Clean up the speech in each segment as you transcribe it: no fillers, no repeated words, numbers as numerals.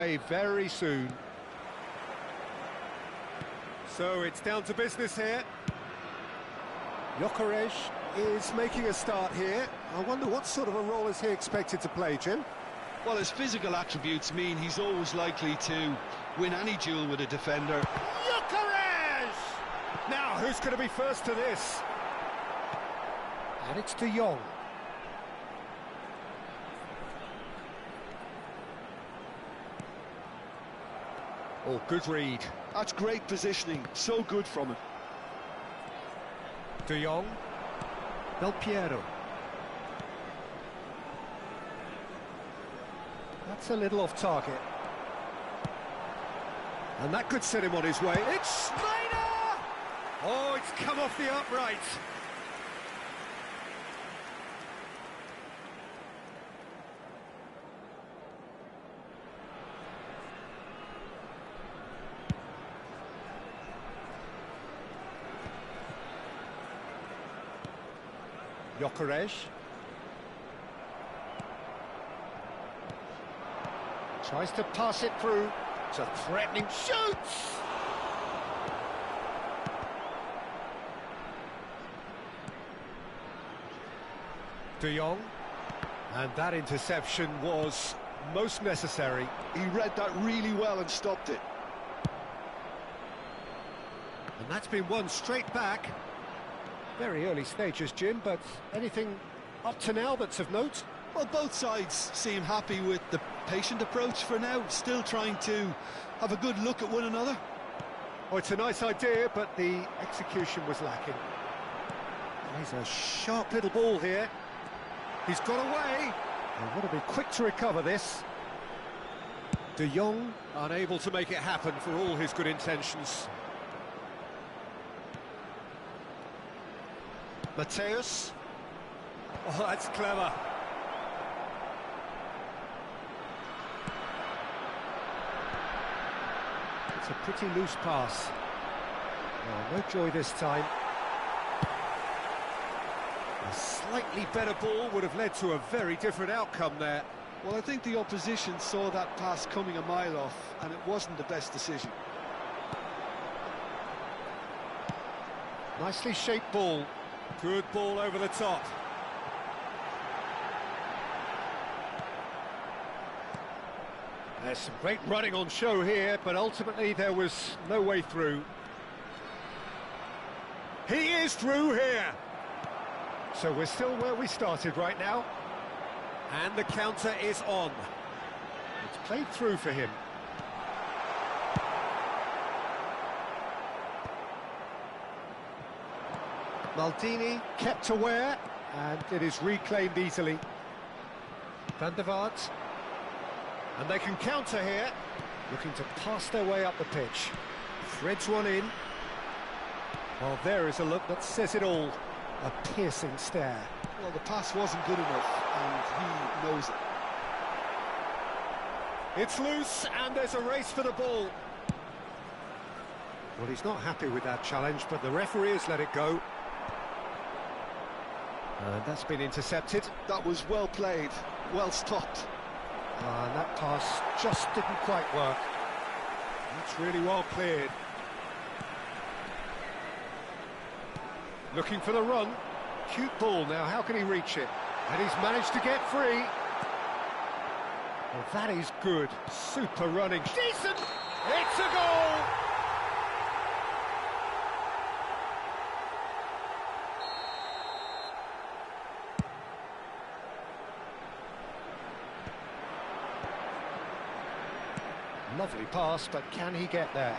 Very soon. So it's down to business here. Gyökeres is making a start here. I wonder what sort of a role is he expected to play, Jim? Well, his physical attributes mean he's always likely to win any duel with a defender. Gyökeres! Now, who's going to be first to this? And it's De Jong. Oh, good read. That's great positioning, so good from him. De Jong. Del Piero. That's a little off target. And that could set him on his way. It's Schneider! Oh, it's come off the upright. Gyökeres. Tries to pass it through. It's a threatening shoot! De Jong. And that interception was most necessary. He read that really well and stopped it. And that's been won straight back. Very early stages, Jim, but anything up to now that's of note? Well, both sides seem happy with the patient approach for now, still trying to have a good look at one another. Oh, it's a nice idea, but the execution was lacking. He's a sharp little ball here. He's got away. They've got to be quick to recover this. De Jong unable to make it happen for all his good intentions. Matthäus. Oh, that's clever. It's a pretty loose pass. Oh, no joy this time. A slightly better ball would have led to a very different outcome there. Well, I think the opposition saw that pass coming a mile off, and it wasn't the best decision. Nicely shaped ball. Good ball over the top. There's some great running on show here, but ultimately there was no way through. He is through here. So we're still where we started right now. And the counter is on. It's played through for him. Maldini kept aware, and it is reclaimed easily. Van der Vaart. And they can counter here, looking to pass their way up the pitch. Threads one in. Well, there is a look that says it all. A piercing stare. Well, the pass wasn't good enough, and he knows it. It's loose, and there's a race for the ball. Well, he's not happy with that challenge, but the referee has let it go. And that's been intercepted. That was well played, well stopped. And that pass just didn't quite work. That's really well cleared. Looking for the run. Cute ball now, how can he reach it? And he's managed to get free. Well, that is good. Super running. Decent! It's a goal! Lovely pass, but can he get there?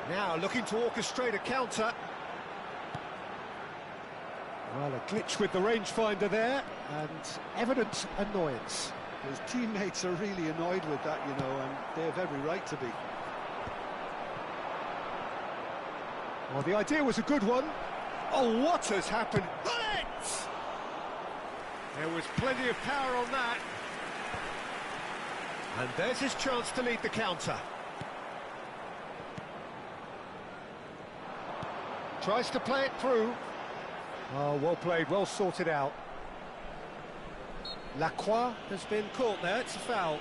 Now looking to orchestrate a counter. Well, a glitch with the rangefinder there, and evident annoyance. His teammates are really annoyed with that, you know, and they have every right to be. Well, the idea was a good one. Oh, what has happened? There was plenty of power on that. And there's his chance to lead the counter. Tries to play it through. Oh, well played, well sorted out. Lacroix has been caught there, it's a foul.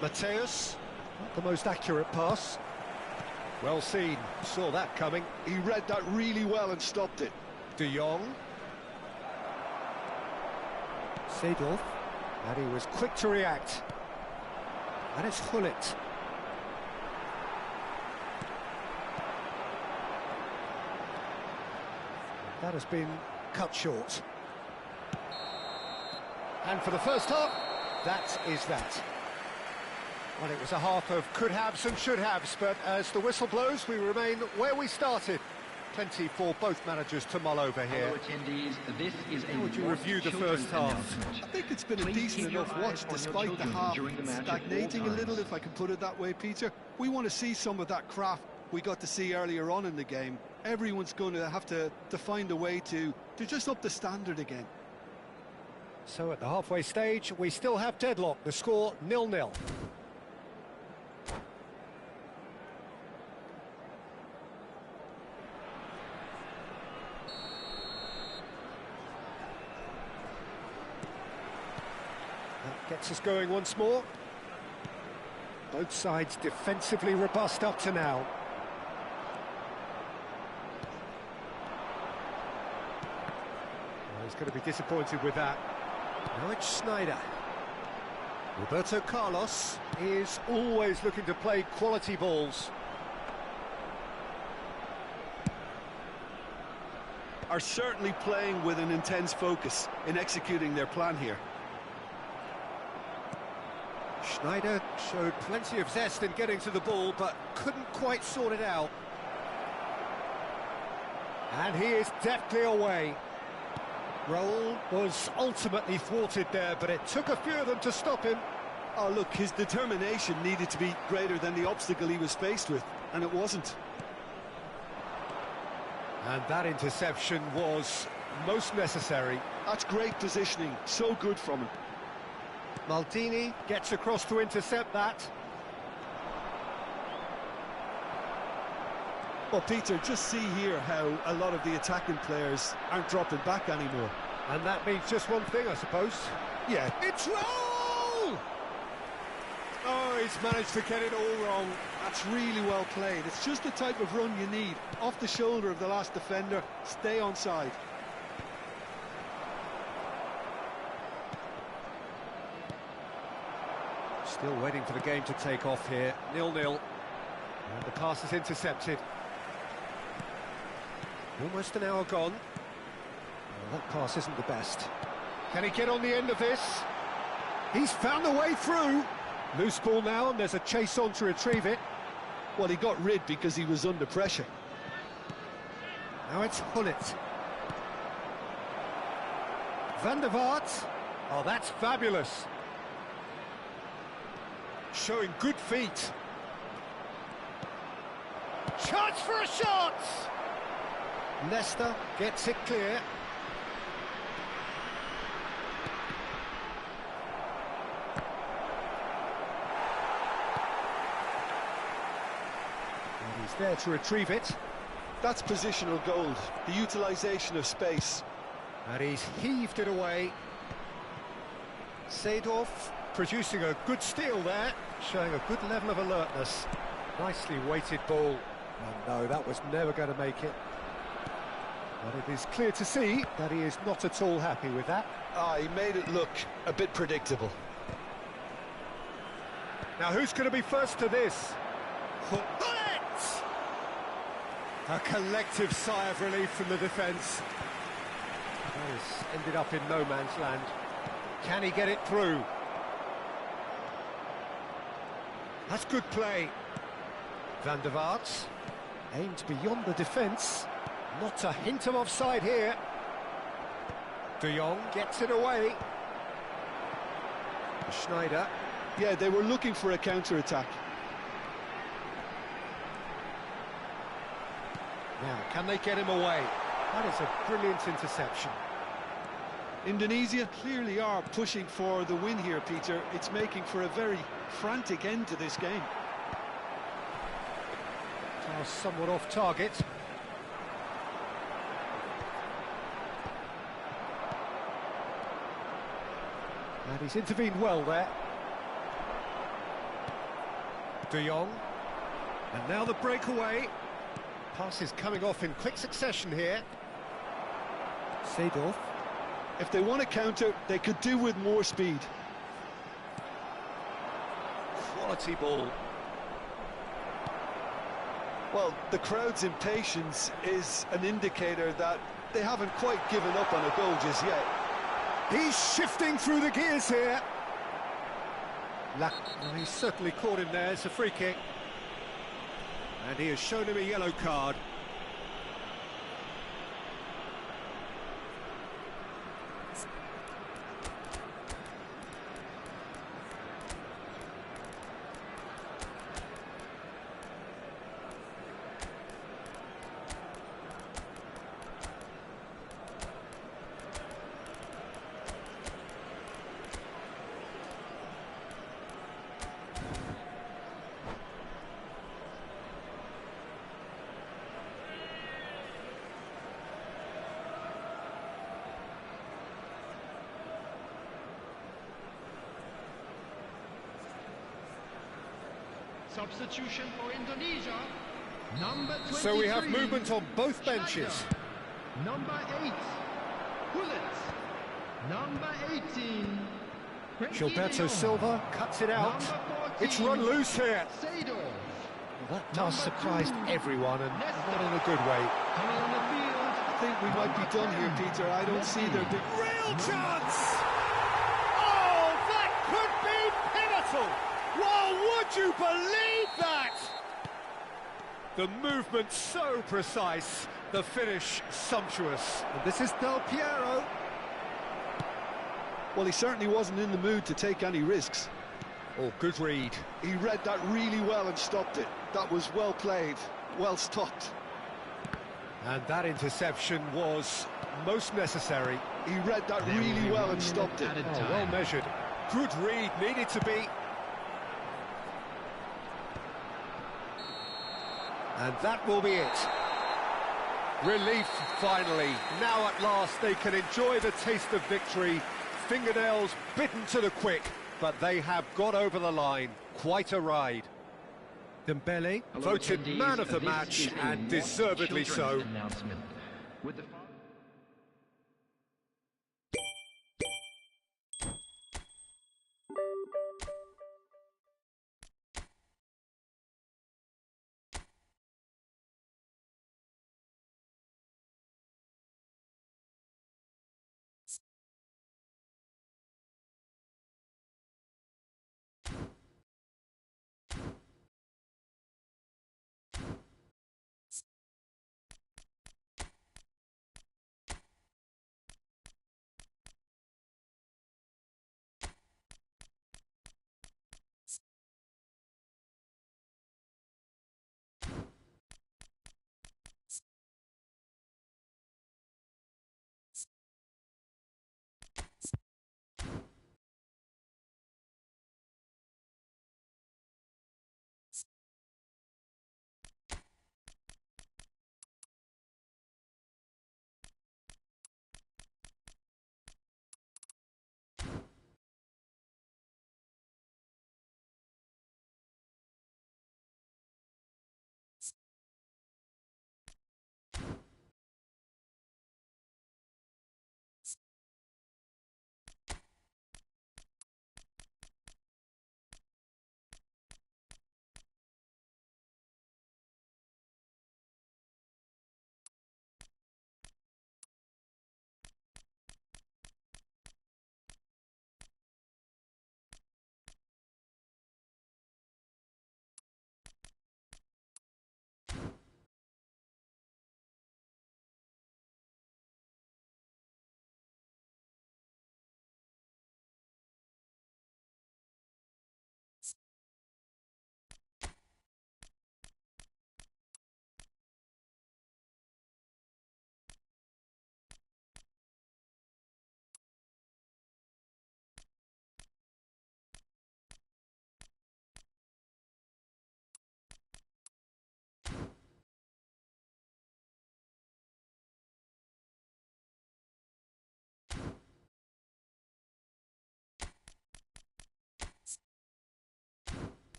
Mateus, not the most accurate pass. Well seen, saw that coming. He read that really well and stopped it. De Jong. Seedorf, and he was quick to react. And it's Gullit. That has been cut short. And for the first half, that is that. Well, it was a half of could-haves and should-haves, but as the whistle blows, we remain where we started. Plenty for both managers to mull over here. Hello attendees, this is How would you review the first half? I think it's been a decent enough watch despite the half stagnating a little, if I can put it that way, Peter. We want to see some of that craft we got to see earlier on in the game. Everyone's going to have to find a way to just up the standard again. So at the halfway stage, we still have deadlock. The score 0-0. That gets us going once more. Both sides defensively robust up to now. Well, he's going to be disappointed with that. Now it's Sneijder. Roberto Carlos is always looking to play quality balls. Are certainly playing with an intense focus in executing their plan here. Sneijder showed plenty of zest in getting to the ball, but couldn't quite sort it out. And he is deftly away. Raul was ultimately thwarted there, but it took a few of them to stop him. Oh, look, his determination needed to be greater than the obstacle he was faced with, and it wasn't. And that interception was most necessary. That's great positioning, so good from him. Maldini gets across to intercept that. Well, Peter, just see here how a lot of the attacking players aren't dropping back anymore. And that means just one thing, I suppose. Yeah. It's Raul! Oh, he's managed to get it all wrong. That's really well played. It's just the type of run you need. Off the shoulder of the last defender, stay onside. Still waiting for the game to take off here. 0-0. And the pass is intercepted. Almost an hour gone. Well, that pass isn't the best. Can he get on the end of this? He's found the way through. Loose ball now, and there's a chase on to retrieve it. Well, he got rid because he was under pressure. Now it's Gullit. Van der Vaart. Oh, that's fabulous. Showing good feet. Chance for a shot! Leicester gets it clear. And he's there to retrieve it. That's positional gold, the utilisation of space. And he's heaved it away. Seedorf producing a good steal there, showing a good level of alertness. Nicely weighted ball. Oh no, that was never going to make it. But it is clear to see that he is not at all happy with that. He made it look a bit predictable. Now who's going to be first to this? Gullit! A collective sigh of relief from the defence. That has ended up in no man's land. Can he get it through? That's good play. Van der Vaart aimed beyond the defence. Not a hint of offside here. De Jong gets it away. Sneijder. Yeah, they were looking for a counter-attack. Now, can they get him away? That is a brilliant interception. Indonesia clearly are pushing for the win here, Peter. It's making for a very frantic end to this game. Somewhat off target. And he's intervened well there. De Jong. And now the breakaway. Pass is coming off in quick succession here. Seedorf. If they want to counter, they could do with more speed. Quality ball. Well, the crowd's impatience is an indicator that they haven't quite given up on a goal just yet. He's shifting through the gears here. Well, he's certainly caught him there. It's a free kick. And he has shown him a yellow card. Substitution for Indonesia, number 23. So we have movement on both benches. Schneider. Number 8, Gullit. Number 18, Gilberto Silva cuts it out. It's run loose here. Seedorf. Well, that does surprise everyone, and not in a good way. Coming on the field. I think we might be done here, Peter. I don't see their big... Real chance! Oh, that could be pivotal! Well, would you believe that? The movement so precise, the finish sumptuous. And this is Del Piero. Well, he certainly wasn't in the mood to take any risks. Oh, good read. He read that really well and stopped it. That was well played, well stopped. And that interception was most necessary. He read that really well and stopped it. Oh, well measured. Good read, needed to be. And that will be it. Relief, finally. Now at last they can enjoy the taste of victory. Fingernails bitten to the quick, but they have got over the line. Quite a ride. Dembele, voted man of the match, and deservedly so.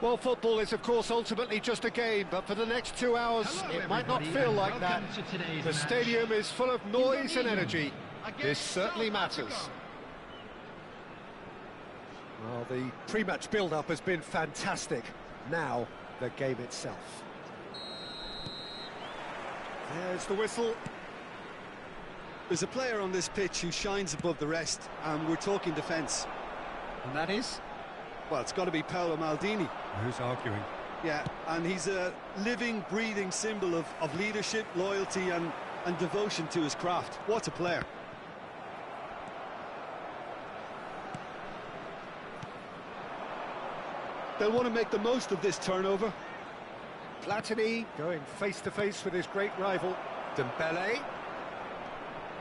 Well, football is, of course, ultimately just a game, but for the next 2 hours, Hello, it might not everybody, feel and like that. welcome to today's The match. stadium is full of noise and Indonesia energy. This against certainly South matters. Africa. Well, the pre-match build-up has been fantastic. Now, the game itself. There's the whistle. There's a player on this pitch who shines above the rest, and we're talking defence. And that is? Well, it's got to be Paolo Maldini. Who's arguing? Yeah, and he's a living, breathing symbol of leadership, loyalty and devotion to his craft. What a player. They'll want to make the most of this turnover. Platini going face-to-face with his great rival, Dembele.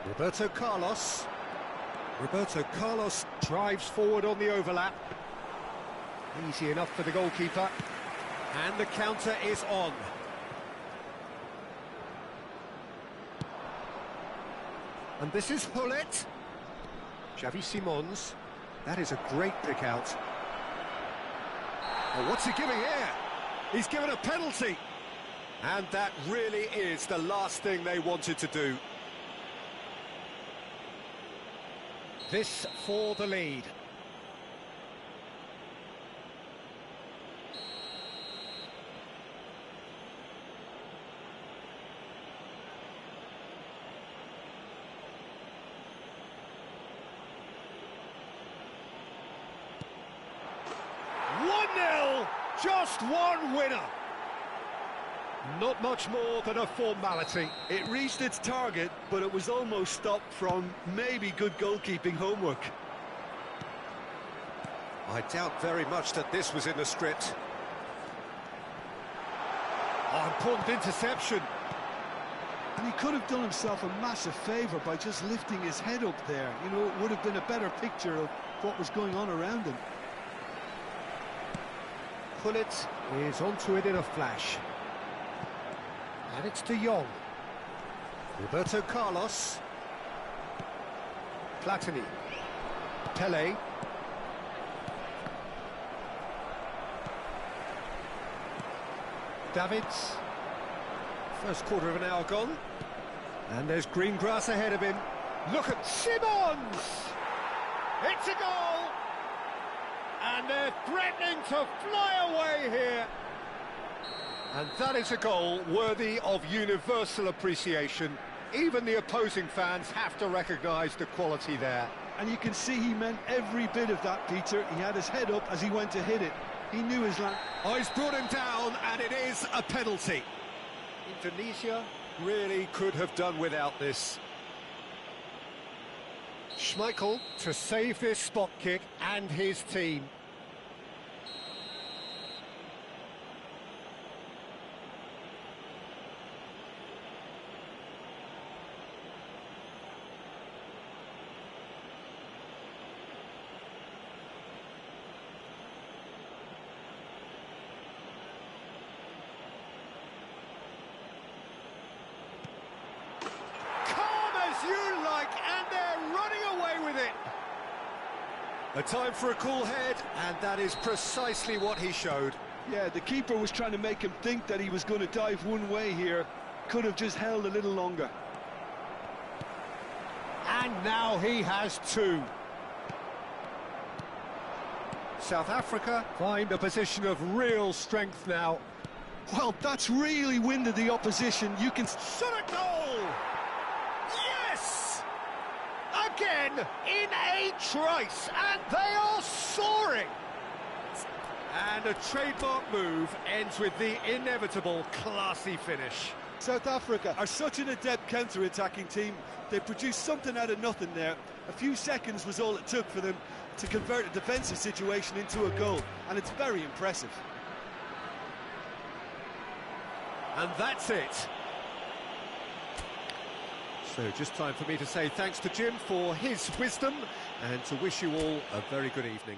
Roberto Carlos. Roberto Carlos drives forward on the overlap. Easy enough for the goalkeeper. And the counter is on. And this is Hullet. Xavi Simons. That is a great pick out. Oh, what's he giving here? He's given a penalty. And that really is the last thing they wanted to do. This for the lead. Just one winner. Not much more than a formality. It reached its target, but it was almost stopped from maybe good goalkeeping homework. I doubt very much that this was in the script. Oh, important interception. And he could have done himself a massive favour by just lifting his head up there. You know, it would have been a better picture of what was going on around him. Hullet is onto it in a flash. And it's De Jong. Roberto Carlos. Platini. Pele. Davids. First quarter of an hour gone. And there's green grass ahead of him. Look at Simons! It's a goal! And they're threatening to fly away here. And that is a goal worthy of universal appreciation. Even the opposing fans have to recognise the quality there. And you can see he meant every bit of that, Peter. He had his head up as he went to hit it. He knew his line. Oh, he's brought him down, and it is a penalty. Indonesia really could have done without this. Schmeichel to save this spot kick and his team. You like, and they're running away with it. A time for a cool head, and that is precisely what he showed. Yeah, the keeper was trying to make him think that he was going to dive one way here. Could have just held a little longer. And now he has two. South Africa find a position of real strength now. Well, that's really winded the opposition. You can... Shot a goal! Yes! Again, in a trice, and they are soaring! And a trademark move ends with the inevitable classy finish. South Africa are such an adept counter-attacking team. They produced something out of nothing there. A few seconds was all it took for them to convert a defensive situation into a goal, and it's very impressive. And that's it. So just time for me to say thanks to Jim for his wisdom and to wish you all a very good evening.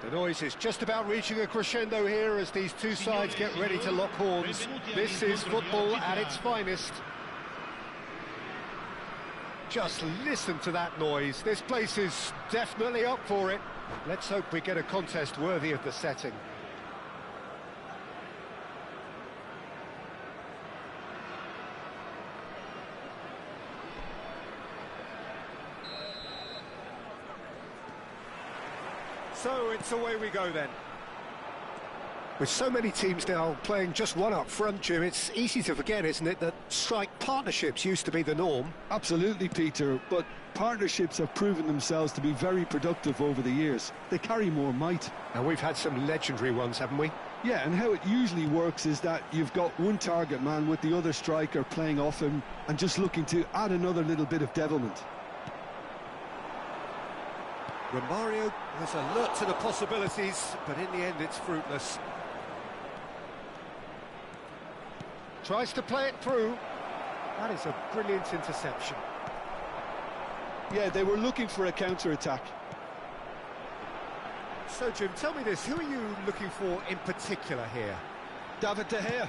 The noise is just about reaching a crescendo here as these two sides get ready to lock horns. This is football at its finest. Just listen to that noise. This place is definitely up for it. Let's hope we get a contest worthy of the setting. So it's away we go then. With so many teams now playing just one up front, Jim, it's easy to forget, isn't it, that strike partnerships used to be the norm? Absolutely, Peter, but partnerships have proven themselves to be very productive over the years. They carry more might. And we've had some legendary ones, haven't we? Yeah, and how it usually works is that you've got one target man with the other striker playing off him and just looking to add another little bit of devilment. Romario was alert to the possibilities, but in the end it's fruitless. Tries to play it through. That is a brilliant interception. Yeah, they were looking for a counter-attack. So, Jim, tell me this, who are you looking for in particular here? David De Gea.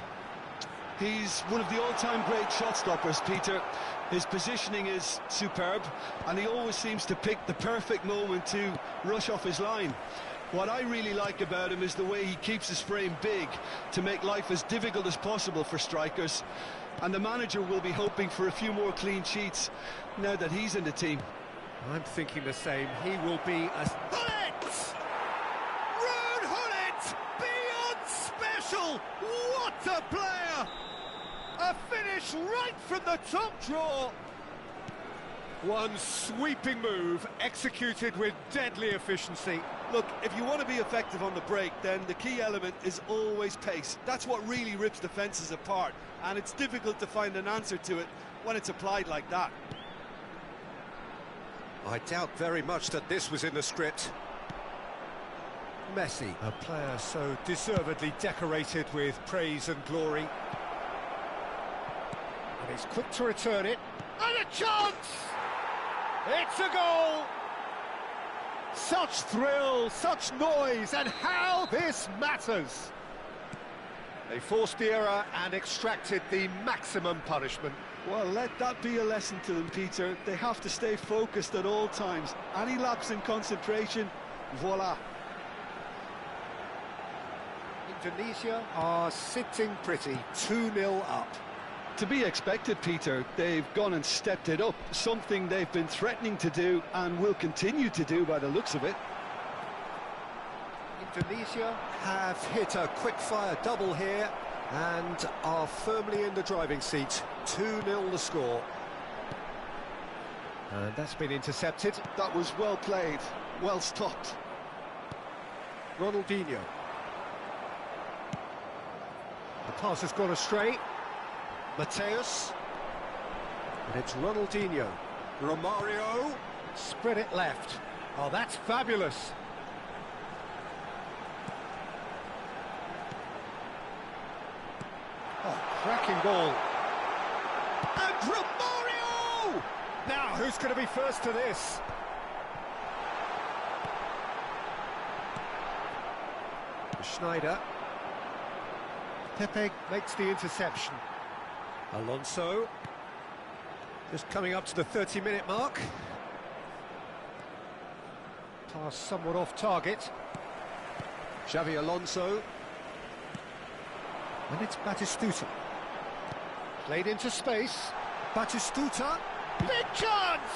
He's one of the all-time great shot-stoppers, Peter. His positioning is superb, and he always seems to pick the perfect moment to rush off his line. What I really like about him is the way he keeps his frame big to make life as difficult as possible for strikers. And the manager will be hoping for a few more clean sheets now that he's in the team. I'm thinking the same. He will be a... Gullit! Ruud Gullit! Beyond special! What a player! A finish right from the top draw! One sweeping move, executed with deadly efficiency. Look, if you want to be effective on the break, then the key element is always pace. That's what really rips defences apart, and it's difficult to find an answer to it when it's applied like that. I doubt very much that this was in the script. Messi, a player so deservedly decorated with praise and glory. And he's quick to return it. And a chance! It's a goal! Such thrill, such noise, and how this matters! They forced the error and extracted the maximum punishment. Well, let that be a lesson to them, Peter. They have to stay focused at all times. Any lapse in concentration, voila. Indonesia are sitting pretty, 2-0 up. To be expected, Peter. They've gone and stepped it up, something they've been threatening to do and will continue to do by the looks of it. Indonesia have hit a quick-fire double here and are firmly in the driving seat. 2-0 the score. And that's been intercepted. That was well played, well stopped. Ronaldinho. The pass has gone astray. Mateus. And it's Ronaldinho. Romario. Spread it left. Oh, that's fabulous. Oh, cracking ball. And Romario! Now, who's going to be first to this? Schneider. Pepe makes the interception. Alonso. Just coming up to the 30-minute mark. Pass somewhat off target. Xavi Alonso. And it's Batistuta. Played into space. Batistuta. Big chance!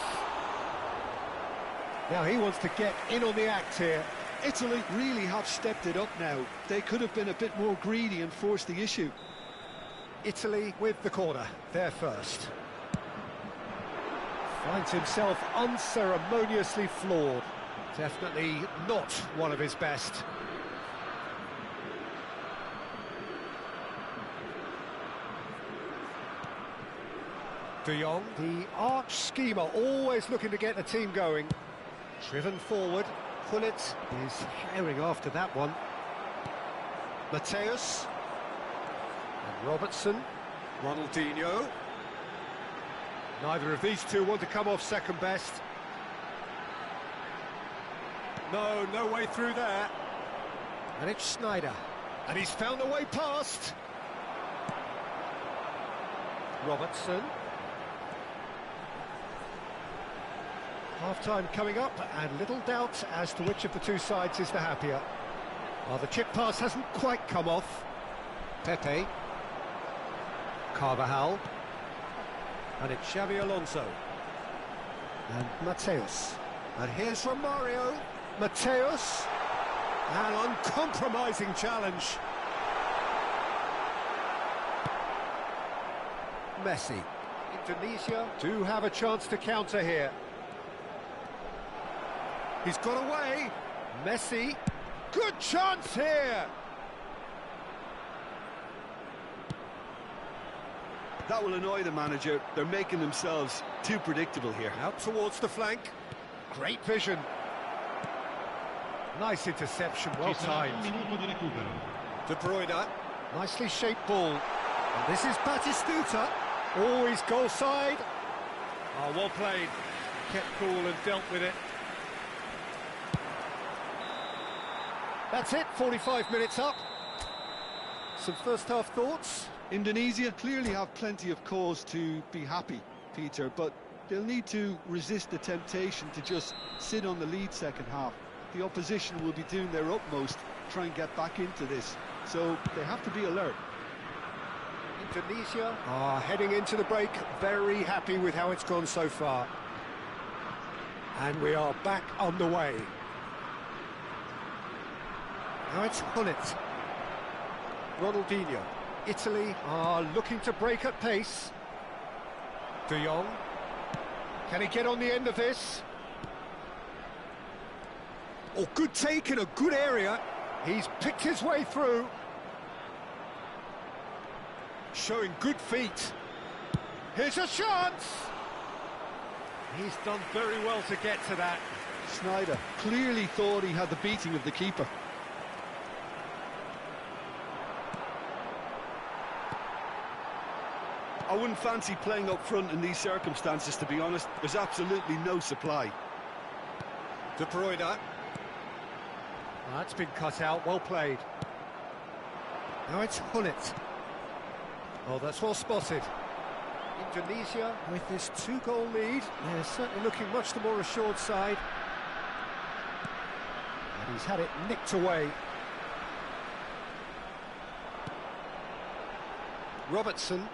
Now he wants to get in on the act here. Italy really have stepped it up now. They could have been a bit more greedy and forced the issue. Italy with the corner, they're first. Finds himself unceremoniously floored. Definitely not one of his best. De Jong, the arch schemer, always looking to get the team going. Driven forward, Gullit is herring after that one. Mateus. And Robertson. Ronaldinho. Neither of these two want to come off second best. No way through there. And it's Sneijder. And he's found a way past. Robertson. Half-time coming up, and little doubt as to which of the two sides is the happier. Well, the chip pass hasn't quite come off. Pepe. Carvajal. And it's Xabi Alonso. And Mateus. And here's Romario. Mateus. An uncompromising challenge. Messi. Indonesia do have a chance to counter here. He's got away. Messi. Good chance here. That will annoy the manager. They're making themselves too predictable here. Out towards the flank. Great vision. Nice interception, well timed. De Bruyne. Nicely shaped ball. And this is Batistuta. Always goal side. Oh, well played. Kept cool and dealt with it. That's it, 45 minutes up. Some first half thoughts? Indonesia clearly have plenty of cause to be happy, Peter, but they'll need to resist the temptation to just sit on the lead second half. The opposition will be doing their utmost to try and get back into this, so they have to be alert. Indonesia are heading into the break, very happy with how it's gone so far. And we are back on the way. Now it's Gullit. Ronaldinho. Italy are looking to break at pace. De Jong. Can he get on the end of this? Oh, good take in a good area. He's picked his way through. Showing good feet. Here's a chance! He's done very well to get to that. Sneijder clearly thought he had the beating of the keeper. I wouldn't fancy playing up front in these circumstances, to be honest. There's absolutely no supply. De Bruyne. That's been cut out, well played. Now it's Gullit. Oh, that's well spotted. Indonesia, with this 2-goal lead, they're certainly looking much the more assured side. And he's had it nicked away. Robertson.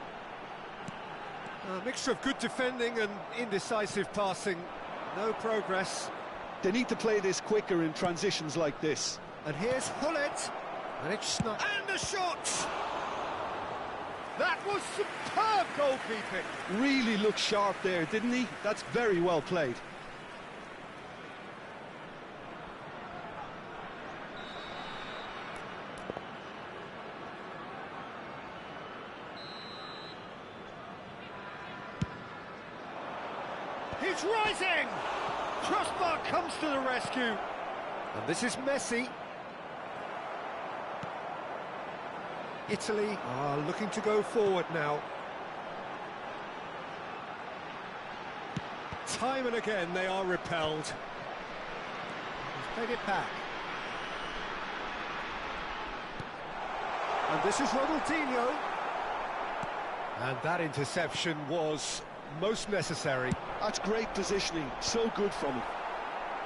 A mixture of good defending and indecisive passing. No progress. They need to play this quicker in transitions like this. And here's Gullit. And it's Sneijder. And the shot! That was superb goalkeeping. Really looked sharp there, didn't he? That's very well played. He's rising! Crossbar comes to the rescue. And this is Messi. Italy are looking to go forward now. Time and again they are repelled. He's played it back. And this is Ronaldinho. And that interception was most necessary. That's great positioning, so good from him.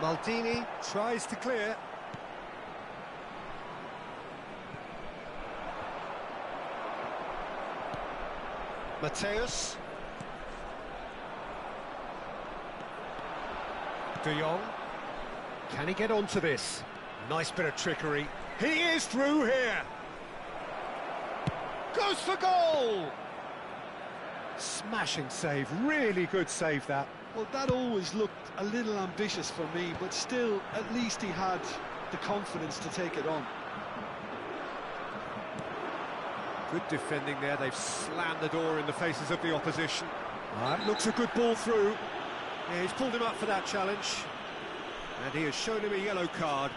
Maldini tries to clear. Mateus. De Jong. Can he get onto this? Nice bit of trickery. He is through here. Goes for goal! Smashing save, really good save that. Well, that always looked a little ambitious for me, but still, at least he had the confidence to take it on. Good defending there, they've slammed the door in the faces of the opposition. That looks a good ball through. Yeah, he's pulled him up for that challenge. And he has shown him a yellow card.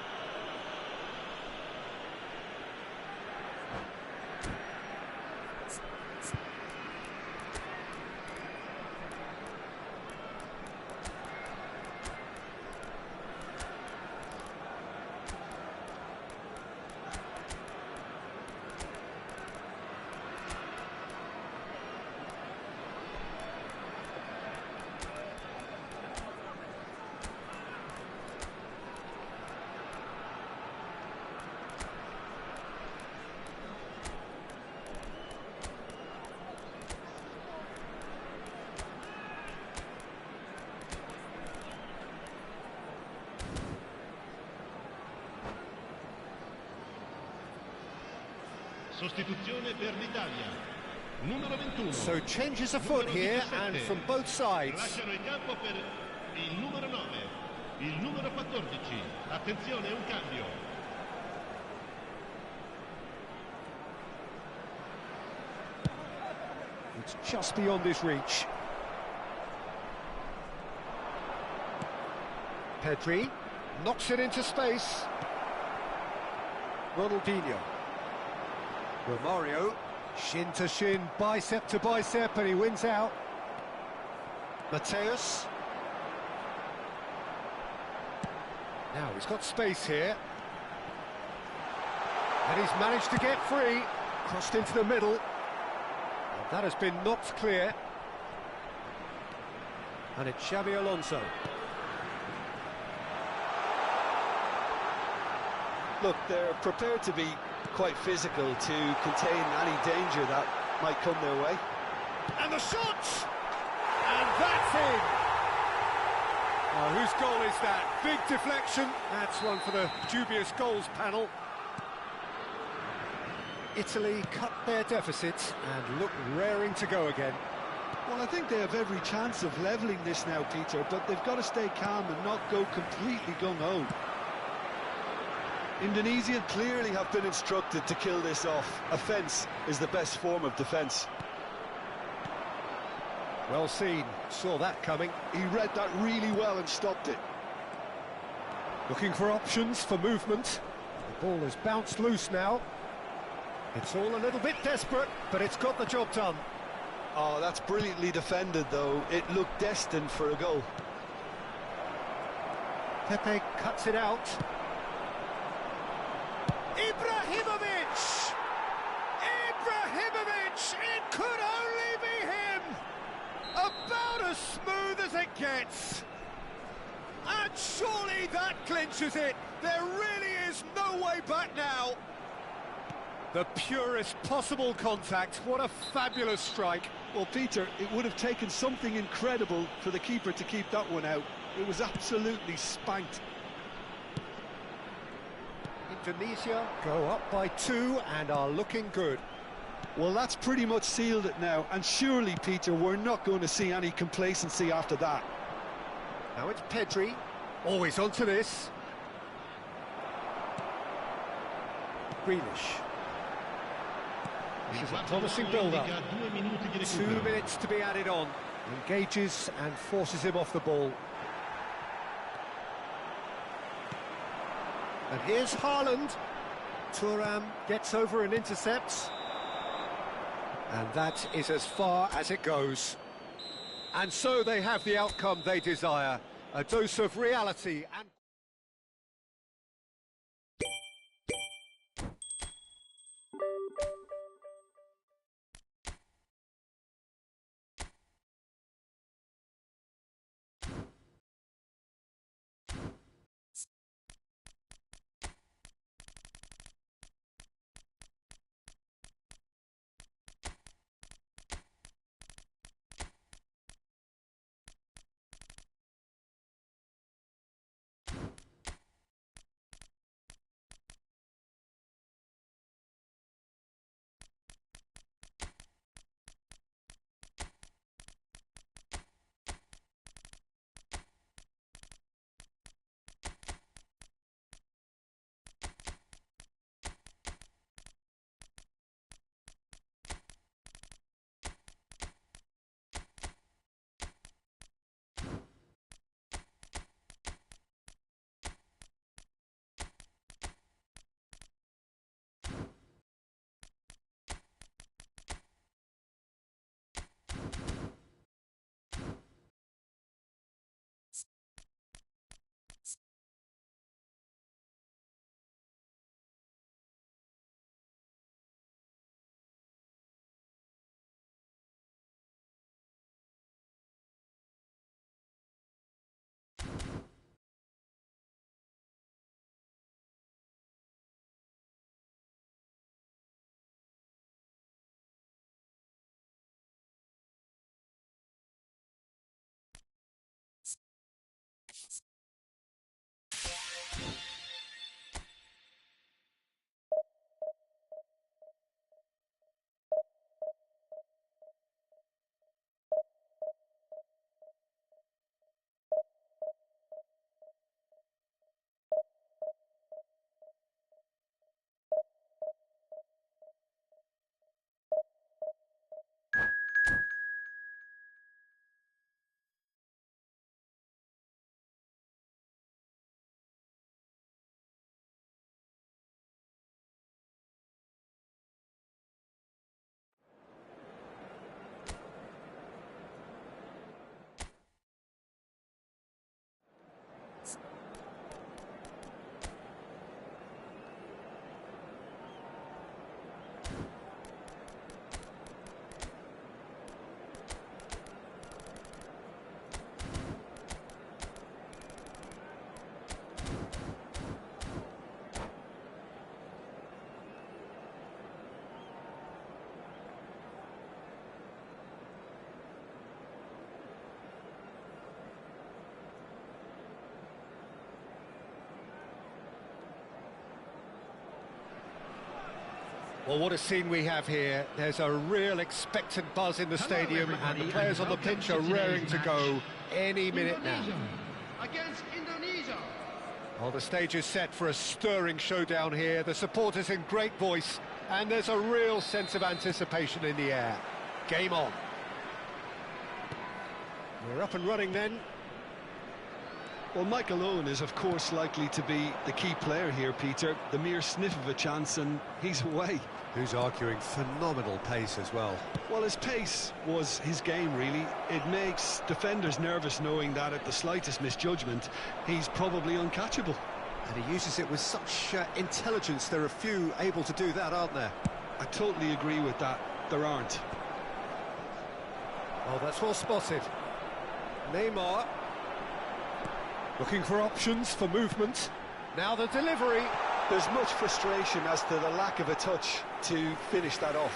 Sostituzione per l'Italia. Numero 21. So changes afoot here and from both sides. Lasciano il campo per il numero 9. Il numero 14. Attenzione, un cambio. It's just beyond his reach. Pedri knocks it into space. Ronaldinho. Romario, shin to shin, bicep to bicep, and he wins out. Mateus. Now he's got space here. And he's managed to get free. Crossed into the middle. And that has been knocked clear. And it's Xabi Alonso. Look, they're prepared to be quite physical to contain any danger that might come their way. And the shot! And that's in! Oh, whose goal is that? Big deflection. That's one for the dubious goals panel. Italy cut their deficit and look raring to go again. Well, I think they have every chance of levelling this now, Peter, but they've got to stay calm and not go completely gung-ho. Indonesia clearly have been instructed to kill this off. Offence is the best form of defence. Well seen, saw that coming. He read that really well and stopped it. Looking for options for movement. The ball has bounced loose now. It's all a little bit desperate, but it's got the job done. Oh, that's brilliantly defended, though. It looked destined for a goal. Pepe cuts it out. Ibrahimovic! Ibrahimovic! It could only be him! About as smooth as it gets. And surely that clinches it. There really is no way back now. The purest possible contact. What a fabulous strike. Well, Peter, it would have taken something incredible for the keeper to keep that one out. It was absolutely spanked. Indonesia go up by 2 and are looking good. Well, that's pretty much sealed it now, and surely, Peter, we're not going to see any complacency after that. Now it's Pedri, always onto this. Grealish. This is a promising build-up. 2 minutes to be added on. Engages and forces him off the ball. And here's Haaland. Thuram gets over and intercepts. And that is as far as it goes. And so they have the outcome they desire. A dose of reality and... Well, what a scene we have here. There's a real expectant buzz in the stadium, and the players on the pitch are raring to go any minute now. Indonesia against Indonesia. Well, the stage is set for a stirring showdown here. The supporters in great voice, and there's a real sense of anticipation in the air. Game on. We're up and running then. Well, Michael Owen is, of course, likely to be the key player here, Peter. The mere sniff of a chance and he's away. Who's arguing phenomenal pace as well. Well, his pace was his game, really. It makes defenders nervous knowing that at the slightest misjudgment, he's probably uncatchable. And he uses it with such intelligence. There are few able to do that, aren't there? I totally agree with that. There aren't. Oh, that's well spotted. Neymar. Looking for options for movement. Now the delivery. There's much frustration as to the lack of a touch to finish that off.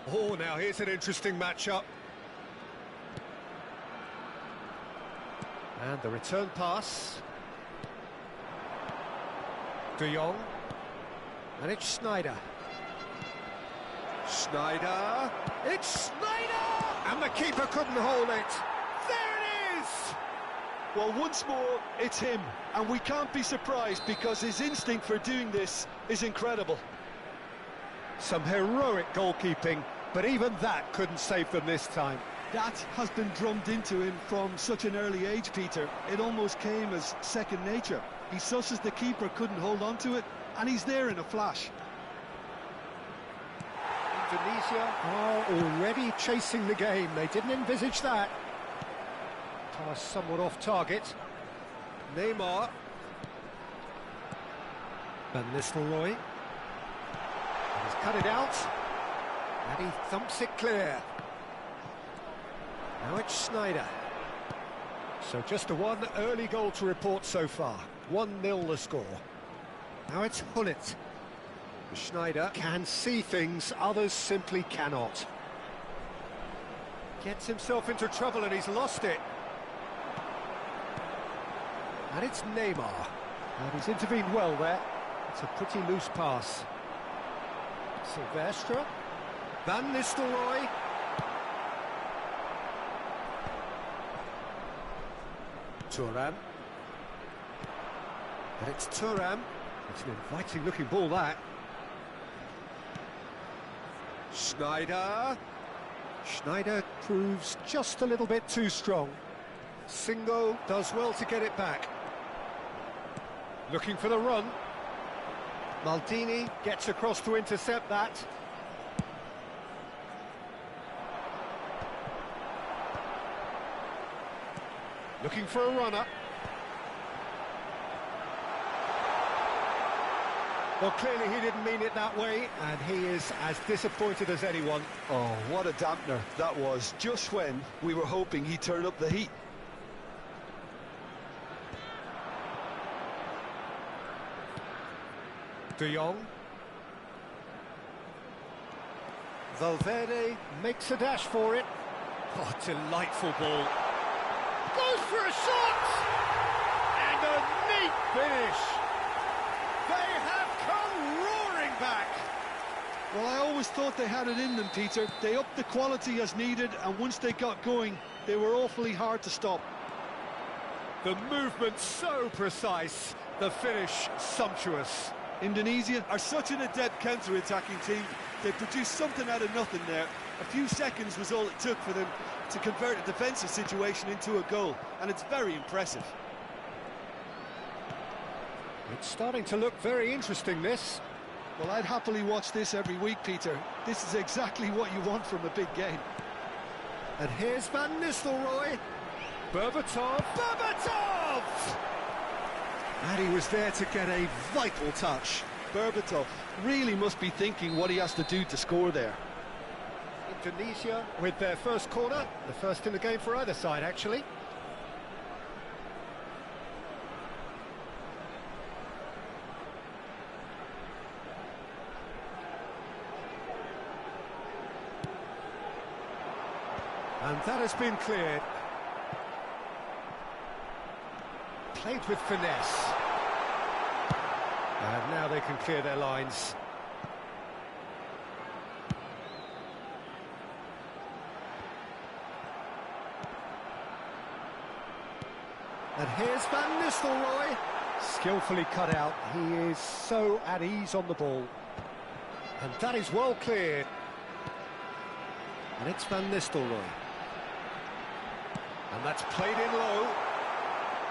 Oh, now here's an interesting matchup. And the return pass. De Jong. And it's Sneijder. Sneijder. It's Sneijder! And the keeper couldn't hold it. There it is! Well, once more, it's him. And we can't be surprised because his instinct for doing this is incredible. Some heroic goalkeeping, but even that couldn't save them this time. That has been drummed into him from such an early age, Peter. It almost came as second nature. He susses the keeper couldn't hold on to it, and he's there in a flash. Indonesia are already chasing the game. They didn't envisage that. Pass somewhat off target. Neymar. Van Nistelrooy. And he's cut it out. And he thumps it clear. Now it's Sneijder. So just a one early goal to report so far. 1-0 the score. Now it's Gullit. Sneijder can see things others simply cannot. Gets himself into trouble and he's lost it. And it's Neymar. And he's intervened well there. It's a pretty loose pass. Silvestre. Van Nistelrooy. Thuram. And it's Thuram. It's an inviting looking ball, that. Sneijder. Sneijder proves just a little bit too strong. Singo does well to get it back. Looking for the run. Maldini gets across to intercept that. Looking for a runner. Well, clearly he didn't mean it that way, and he is as disappointed as anyone. Oh, what a dampener that was, just when we were hoping he'd turn up the heat. De Jong. Valverde makes a dash for it. Oh, delightful ball. Goes for a shot! And a neat finish. They have come roaring back. Well, I always thought they had it in them, Peter. They upped the quality as needed, and once they got going, they were awfully hard to stop. The movement so precise, the finish sumptuous. Indonesia are such an adept counter-attacking team. They produced something out of nothing there. A few seconds was all it took for them to convert a defensive situation into a goal, and it's very impressive. It's starting to look very interesting, this. Well, I'd happily watch this every week, Peter. This is exactly what you want from a big game. And here's Van Nistelrooy. Berbatov. Berbatov! And he was there to get a vital touch. Berbatov really must be thinking what he has to do to score there. Indonesia with their first corner, the first in the game for either side, actually. And that has been cleared. Played with finesse. And now they can clear their lines. And here's Van Nistelrooy. Skillfully cut out. He is so at ease on the ball. And that is well cleared. And it's Van Nistelrooy. And that's played in low.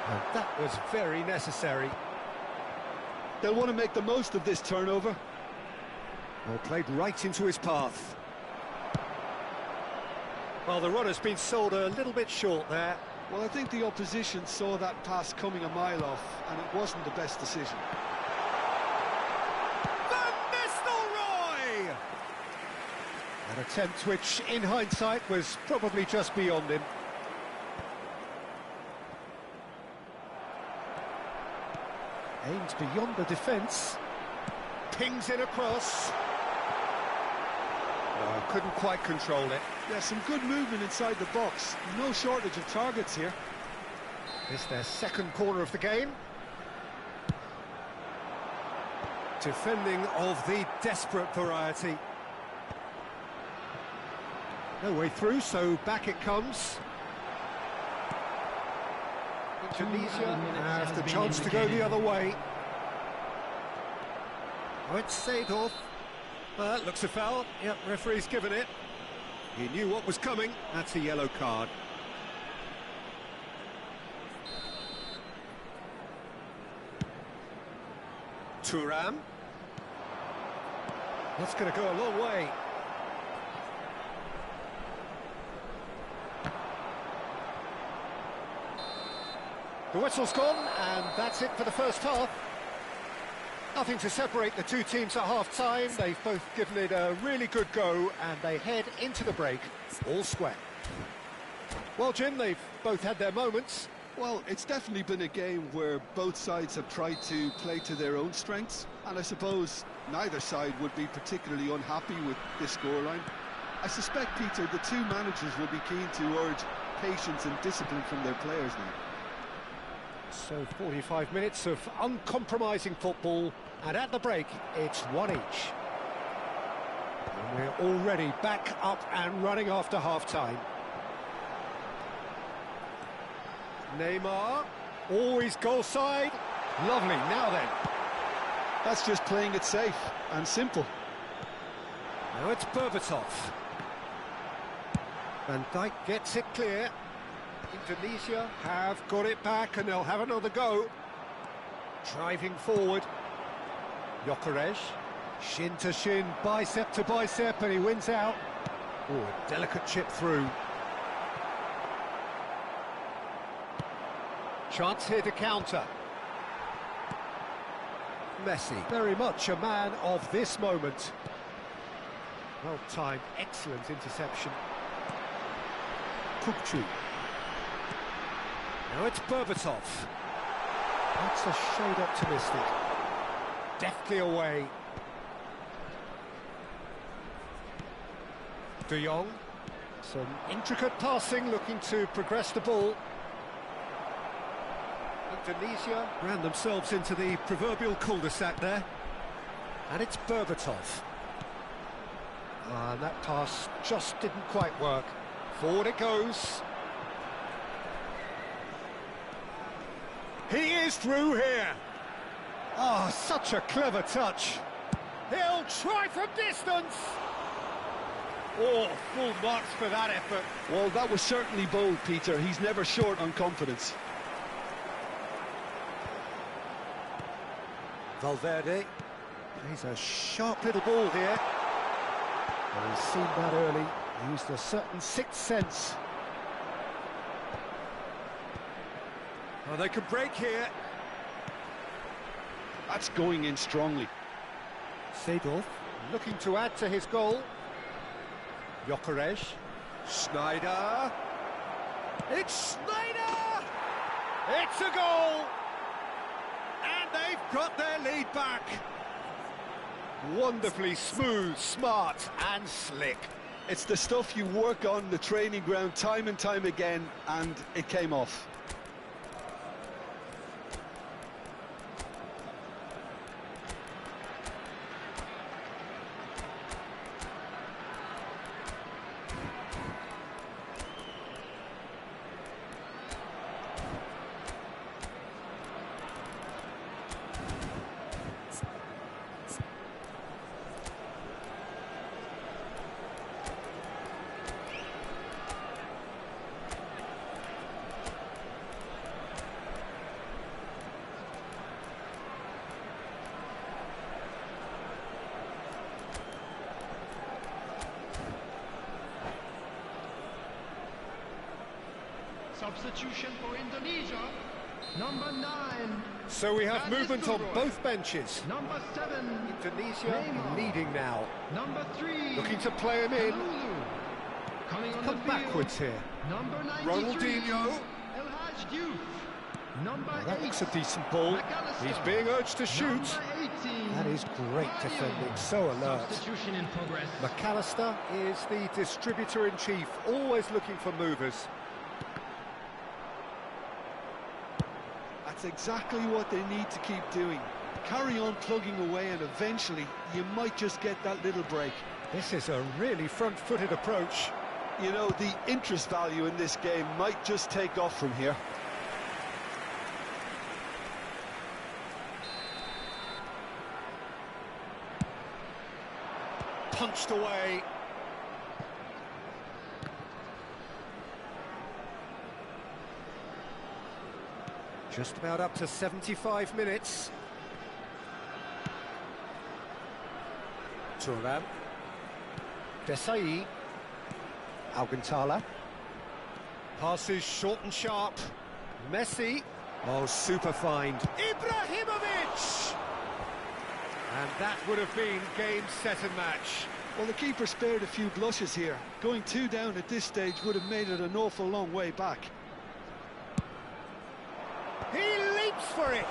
And that was very necessary. They'll want to make the most of this turnover. Well, played right into his path. Well, the runner's been sold a little bit short there. Well, I think the opposition saw that pass coming a mile off, and it wasn't the best decision. Van Nistelrooy! An attempt which, in hindsight, was probably just beyond him. Aims beyond the defence. Pings in across. Oh, couldn't quite control it. Yeah, some good movement inside the box. No shortage of targets here. It's their second corner of the game. Defending of the desperate variety. No way through, so back it comes. Tunisia has the chance to go the other way. Oh, it's Seedorf. That looks a foul. Yep, referee's given it. He knew what was coming. That's a yellow card. Thuram. That's going to go a long way. The whistle's gone, and that's it for the first half. Nothing to separate the two teams at half-time. They've both given it a really good go, and they head into the break all square. Well, Jim, they've both had their moments. Well, it's definitely been a game where both sides have tried to play to their own strengths, and I suppose neither side would be particularly unhappy with this scoreline. I suspect, Peter, the two managers will be keen to urge patience and discipline from their players now. So 45 minutes of uncompromising football, and at the break, it's one each. And we're already back up and running after half-time. Neymar, always goal side. Lovely, now then. That's just playing it safe and simple. Now it's Berbatov. Van Dijk gets it clear. Indonesia have got it back and they'll have another go. Driving forward. Gyökeres, shin to shin, bicep to bicep, and he wins out. Oh, a delicate chip through. Chance here to counter. Messi, very much a man of this moment. Well-timed, excellent interception. Kukçu. Now it's Berbatov. That's a shade optimistic. Deftly away. De Jong. Some intricate passing, looking to progress the ball. Indonesia ran themselves into the proverbial cul-de-sac there. And it's Berbatov. And that pass just didn't quite work. Forward it goes. He is through here. Oh, such a clever touch. He'll try from distance. Oh, full marks for that effort. Well, that was certainly bold, Peter. He's never short on confidence. Valverde. He's a sharp little ball here. And he's seen that early. Used a certain sixth sense. Oh, they could break here. That's going in strongly. Seedorf looking to add to his goal. Gyökeres. Sneijder. It's Sneijder! It's a goal! And they've got their lead back. Wonderfully smooth, smart and slick. It's the stuff you work on the training ground time and time again, and it came off. Substitution for Indonesia. Number 9. So we have Dennis movement on Leroy. both benches. Number 7. Indonesia Neymar. leading now. Number 3. Looking to play him in. Kalulu. Coming on Come the field. backwards here. Number 93. Ronaldinho. El Hadj Diouf. Number That 8. looks a decent ball. McAllister. He's being urged to shoot. Number 18. That is great defending, so alert. Substitution in progress. McAllister is the distributor-in-chief, always looking for movers. That's exactly what they need to keep doing. Carry on plugging away, and eventually you might just get that little break. This is a really front-footed approach. You know, the interest value in this game might just take off from here. Punched away. Just about up to 75 minutes. Thuram. Desai. Alcantara. Passes short and sharp. Messi. Oh, super find. Ibrahimovic! And that would have been game, set and match. Well, the keeper spared a few blushes here. Going 2 down at this stage would have made it an awful long way back. He leaps for it!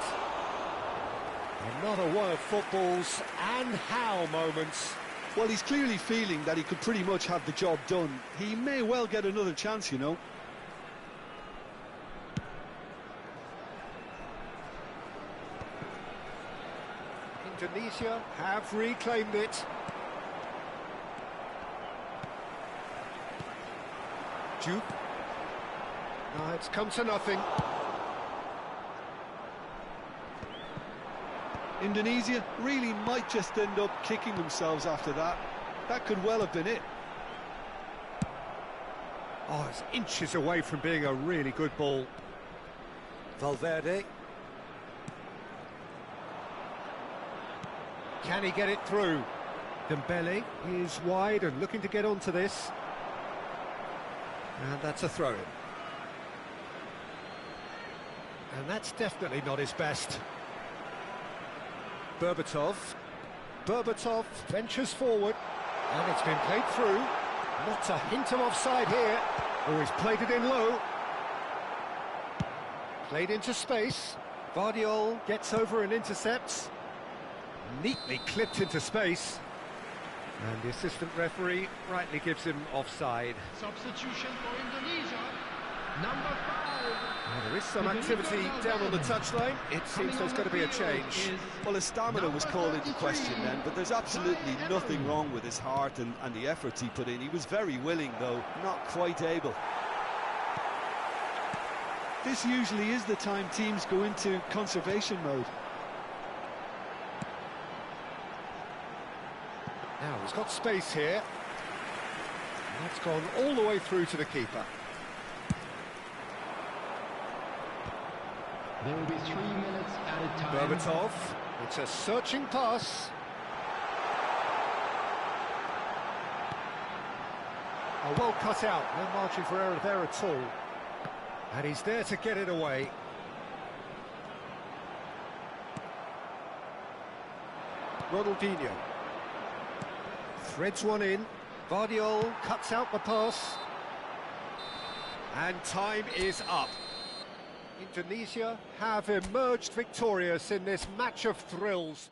Another one of football's and how moments. Well, he's clearly feeling that he could pretty much have the job done. He may well get another chance, you know. Indonesia have reclaimed it. Duke. No, it's come to nothing. Indonesia really might just end up kicking themselves after that. That could well have been it. Oh, it's inches away from being a really good ball. Valverde. Can he get it through? Dembele is wide and looking to get onto this. And that's a throw-in. And that's definitely not his best. Berbatov. Berbatov ventures forward. And it's been played through. Not a hint of offside here. Oh, he's played it in low. Played into space. Vardiol gets over and intercepts. Neatly clipped into space. And the assistant referee rightly gives him offside. Substitution for Indonesia. Number 5. Now, there is some activity down on the touchline. It seems there's going to be a change. Well, his stamina was called into question then, but there's absolutely nothing wrong with his heart and the efforts he put in. He was very willing, though, not quite able. This usually is the time teams go into conservation mode. Now, he's got space here. That's gone all the way through to the keeper. There will be 3 minutes added time. Berbatov. It's a searching pass. Oh, well cut out. No margin for error there at all. And he's there to get it away. Ronaldinho. Threads one in. Vardiol cuts out the pass. And time is up. Indonesia have emerged victorious in this match of thrills.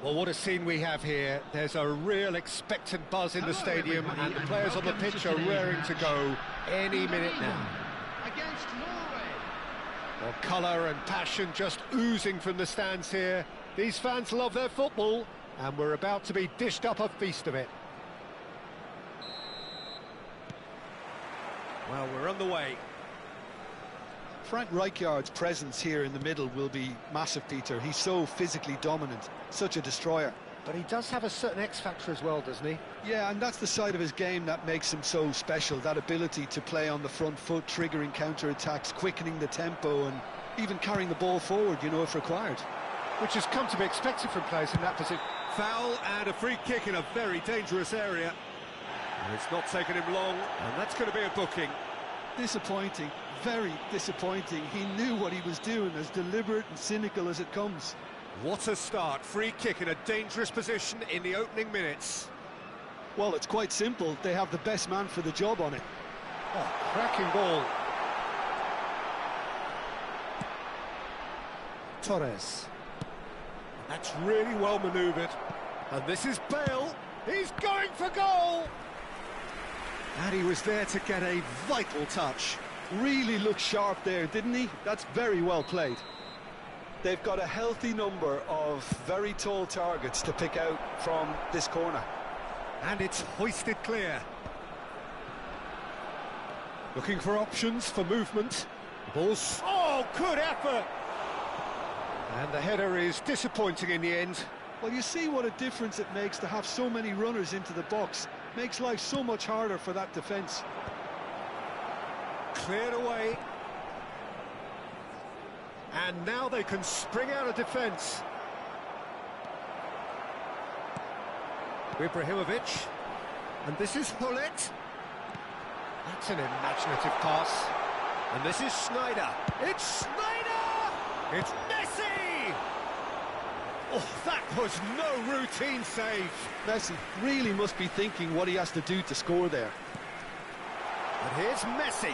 Well, what a scene we have here. There's a real expectant buzz in the stadium, and the players on the pitch are raring to go any minute now. Against Norway. Well, colour and passion just oozing from the stands here. These fans love their football, and we're about to be dished up a feast of it. Well, we're on the way. Frank Rijkaard's presence here in the middle will be massive, Peter. He's so physically dominant, such a destroyer. But he does have a certain X-factor as well, doesn't he? Yeah, and that's the side of his game that makes him so special, that ability to play on the front foot, triggering counter-attacks, quickening the tempo, and even carrying the ball forward, you know, if required. Which has come to be expected from players in that position. Foul and a free kick in a very dangerous area. And it's not taken him long, and that's going to be a booking. Disappointing, very disappointing. He knew what he was doing, as deliberate and cynical as it comes. What a start. Free kick in a dangerous position in the opening minutes. Well, it's quite simple. They have the best man for the job on it. Oh, cracking ball. Torres. That's really well manoeuvred. And this is Bale. He's going for goal! And he was there to get a vital touch. Really looked sharp there, didn't he? That's very well played. They've got a healthy number of very tall targets to pick out from this corner. And it's hoisted clear. Looking for options for movement. The ball's... Oh, good effort! And the header is disappointing in the end. Well, you see what a difference it makes to have so many runners into the box. Makes life so much harder for that defence. Cleared away. And now they can spring out of defence. Ibrahimovic. And this is Hullet. That's an imaginative pass. And this is Schneider. It's Schneider! It's Messi! Oh, that was no routine save. Messi really must be thinking what he has to do to score there. But here's Messi.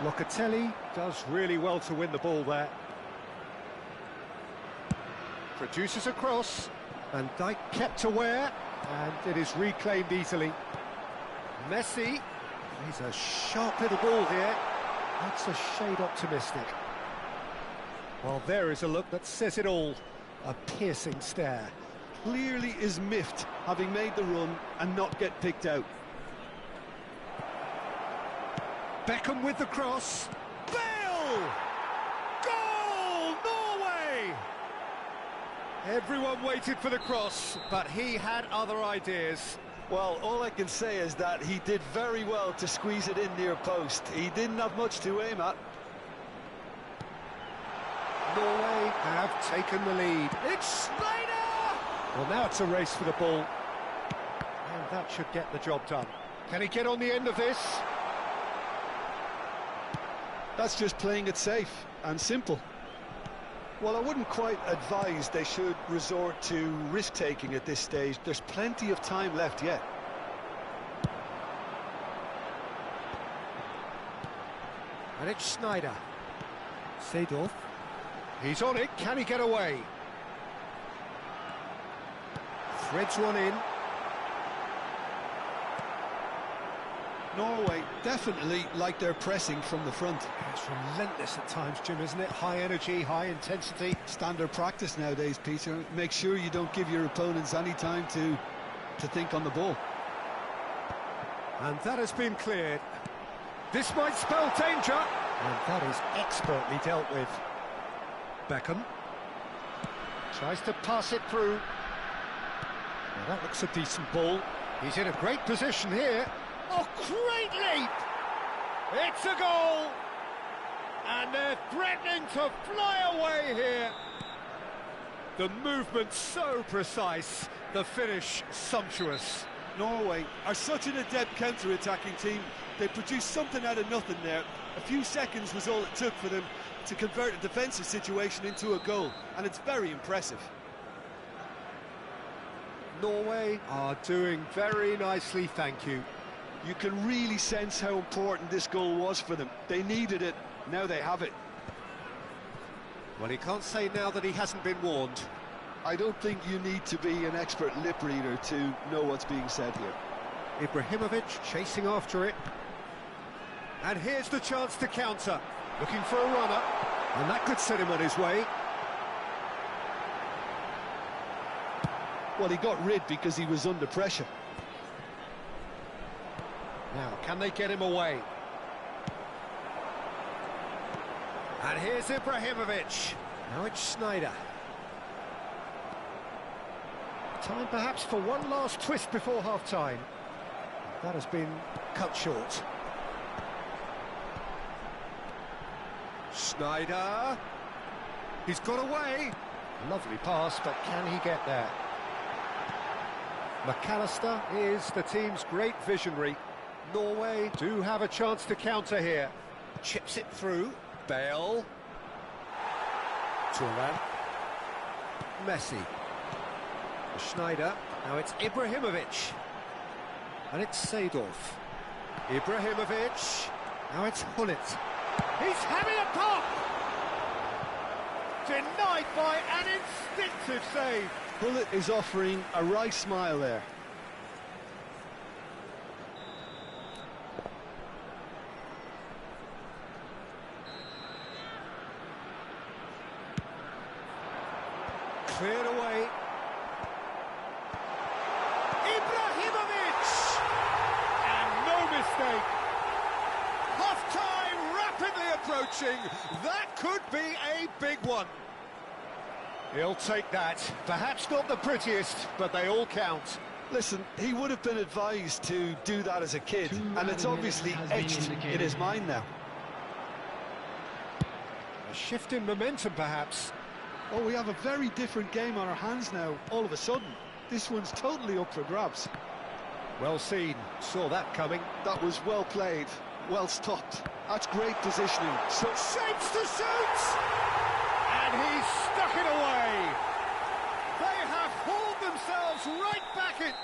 Locatelli does really well to win the ball there. Produces a cross. Van Dijk kept aware, and it is reclaimed easily. Messi, he's a sharp little ball here. That's a shade optimistic. Well, there is a look that says it all. A piercing stare. Clearly is miffed, having made the run and not get picked out. Beckham with the cross. Bale! Goal! Norway! Everyone waited for the cross, but he had other ideas. Well, all I can say is that he did very well to squeeze it in near post. He didn't have much to aim at. Norway have taken the lead. It's Schneider! Well, now it's a race for the ball. And that should get the job done. Can he get on the end of this? That's just playing it safe and simple. Well, I wouldn't quite advise they should resort to risk-taking at this stage. There's plenty of time left yet. And it's Schneider. Seedorf. He's on it. Can he get away? Threads one in. Norway definitely like their pressing from the front. It's relentless at times, Jim, isn't it? High energy, high intensity. Standard practice nowadays, Peter. Make sure you don't give your opponents any time to think on the ball. And that has been cleared. This might spell danger. And that is expertly dealt with. Beckham tries to pass it through. Now that looks a decent ball. He's in a great position here. Oh, great leap! It's a goal! And they're threatening to fly away here. The movement so precise, the finish sumptuous. Norway are such an adept counter-attacking team. They produced something out of nothing there. A few seconds was all it took for them to convert a defensive situation into a goal, and it's very impressive. Norway are doing very nicely, thank you. You can really sense how important this goal was for them. They needed it, now they have it. Well, he can't say now that he hasn't been warned. I don't think you need to be an expert lip reader to know what's being said here. Ibrahimovic chasing after it. And here's the chance to counter. Looking for a runner. And that could set him on his way. Well, he got rid because he was under pressure. Now, can they get him away? And here's Ibrahimovic. Now it's Schneider. Time perhaps for one last twist before half-time. That has been cut short. Schneider. He's got away. Lovely pass, but can he get there? McAllister is the team's great visionary. Norway do have a chance to counter here. Chips it through. Bale. Thuram. Messi. Schneider. Now it's Ibrahimovic. And it's Seedorf. Ibrahimovic. Now it's Hullet. He's having a pop! Denied by an instinctive save. Hullet is offering a wry smile there. Cleared away. Ibrahimovic! And no mistake. Half-time rapidly approaching. That could be a big one. He'll take that. Perhaps not the prettiest, but they all count. Listen, he would have been advised to do that as a kid, and it's obviously etched in his mind now. A shift in momentum, perhaps. Oh, we have a very different game on our hands now, all of a sudden. This one's totally up for grabs. Well seen. Saw that coming. That was well played, well stopped. That's great positioning. So shapes to shoot! And he's stuck it away! They have hauled themselves right back in!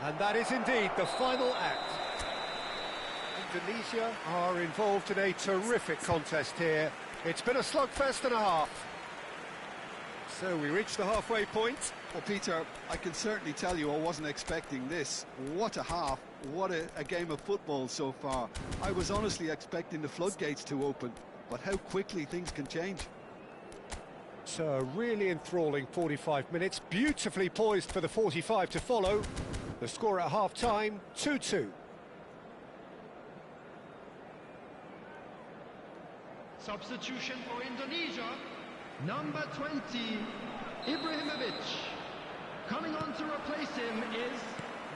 And that is indeed the final act. Indonesia are involved in a terrific contest here. It's been a slugfest and a half. So we reach the halfway point. Well, Peter, I can certainly tell you I wasn't expecting this. What a half, what a game of football so far. I was honestly expecting the floodgates to open, but how quickly things can change. So a really enthralling 45 minutes, beautifully poised for the 45 to follow. The score at half-time, 2-2. Substitution for Indonesia. Number 20, Ibrahimovic. Coming on to replace him is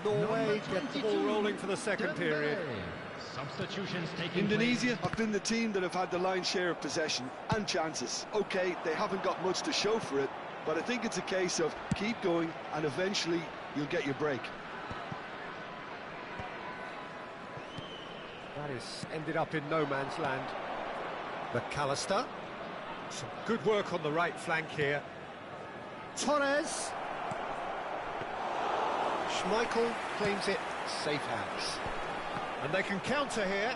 Norway get the ball rolling for the second period. Substitutions taking Indonesia have been the team that have had the lion's share of possession and chances. Okay, they haven't got much to show for it, but I think it's a case of keep going and eventually you'll get your break. That has ended up in no man's land. McAllister. Some good work on the right flank here. Torres. Schmeichel claims it. Safe hands. And they can counter here.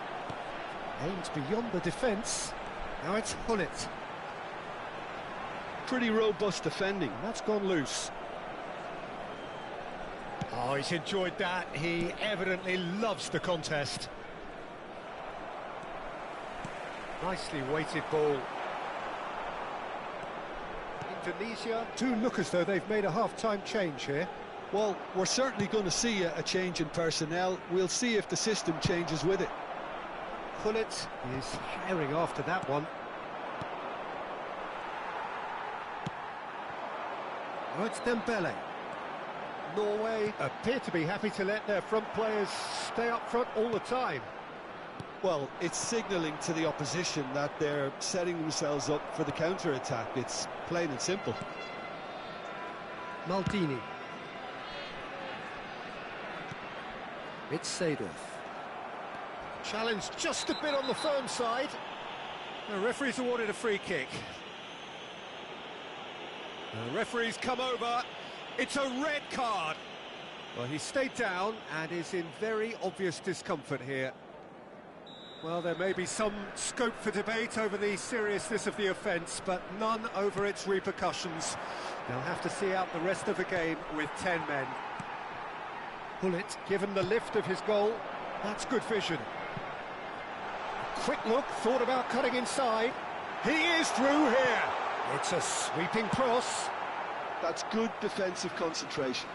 Aims beyond the defence. Now it's Hullet. Pretty robust defending. That's gone loose. Oh, he's enjoyed that. He evidently loves the contest. Nicely weighted ball. Indonesia do look as though they've made a half-time change here. Well, we're certainly going to see a change in personnel. We'll see if the system changes with it. Hullet is herring after that one. Oh, it's Dembele. Norway appear to be happy to let their front players stay up front all the time. Well, it's signalling to the opposition that they're setting themselves up for the counter-attack. It's plain and simple. Maldini. It's Seedorf. Challenge just a bit on the firm side. The referee's awarded a free kick. The referee's come over. It's a red card. Well, he stayed down and is in very obvious discomfort here. Well, there may be some scope for debate over the seriousness of the offence, but none over its repercussions. They'll have to see out the rest of the game with 10 men. Gullit, given the lift of his goal, that's good vision. Quick look, thought about cutting inside. He is through here. It's a sweeping cross. That's good defensive concentration.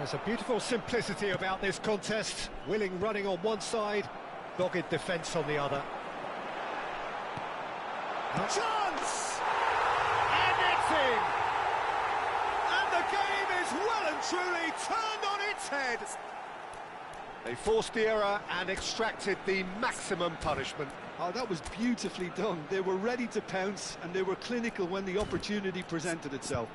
There's a beautiful simplicity about this contest. Willing running on one side, dogged defence on the other. Chance! And it's in! And the game is well and truly turned on its head. They forced the error and extracted the maximum punishment. Oh, that was beautifully done. They were ready to pounce and they were clinical when the opportunity presented itself.